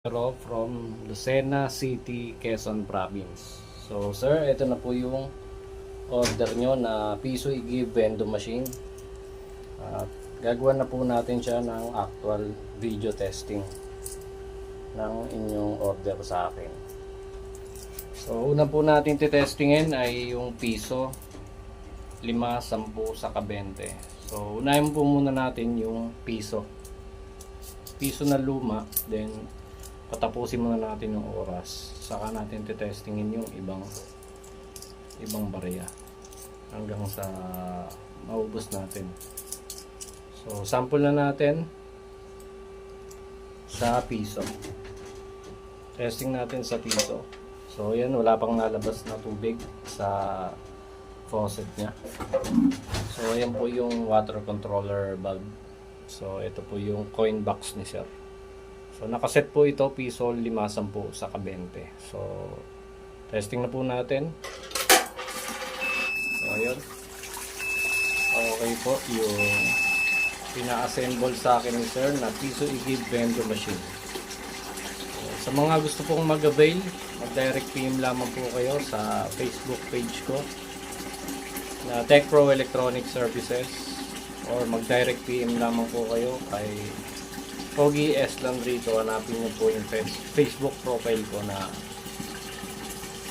Pero from Lucena City, Quezon Province. So sir, ito na po yung order nyo na Piso i-Give vending machine. At gagawa na po natin siya ng actual video testing ng inyong order sa akin. So una po natin titestingin ay yung Piso 5, 10, saka 20. So unahin po muna natin yung Piso na luma, then patapusin muna natin yung oras, saka natin titestingin yung ibang barya hanggang sa maubos natin. So sample na natin sa Piso, testing natin sa Piso. So yan, wala pang nalabas na tubig sa faucet nya. So ayan po yung water controller bulb. So ito po yung coin box ni sir. So nakaset po ito Piso 5, 10, saka 20. So testing na po natin. So ayun. Okay po yung pina-assemble sa akin ni sir na Piso i-Give vending machine. So, sa mga gusto pong mag-avail, mag-direct PM lamang po kayo sa Facebook page ko na TechPro Electronic Services, or mag-direct PM lamang po kayo kay Ogie S. Landrito. Hanapin niyo po yung Facebook profile ko na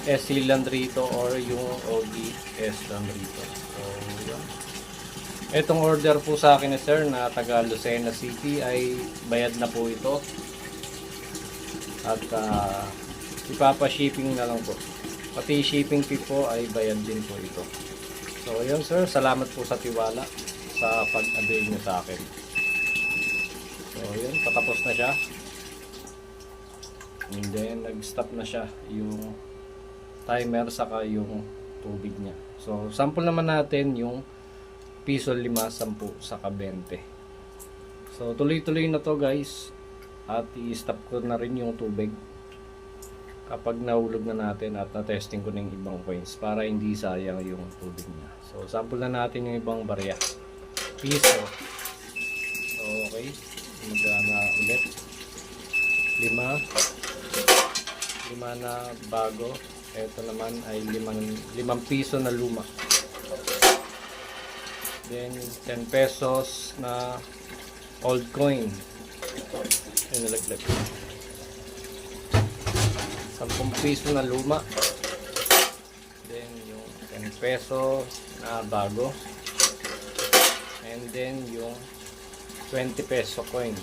SC Landrito or yung Ogie S. Landrito. So, yun. Itong order po sa akin ni sir na taga Lucena City ay bayad na po ito. At ipapa-shipping na lang po. Pati shipping fee po ay bayad din po ito. So, yun sir. Salamat po sa tiwala sa pag-avail niyo sa akin. So yun, patapos na siya. And then nag-stop na siya yung timer saka yung tubig niya. So sample naman natin yung Piso 5, 10, saka 20. So tuloy-tuloy na to guys. At i-stop ko na rin yung tubig kapag nahulog na natin at na-testing ko ng ibang coins para hindi sayang yung tubig niya. So sample na natin yung ibang barya. Piso. So okay, magana ulit 5 na bago. Ito naman ay 5 piso na luma, then 10 pesos na old coin. Ay, nalaglag. 10 piso na luma, then yung 10 peso na bago, and then yung 20 peso coin.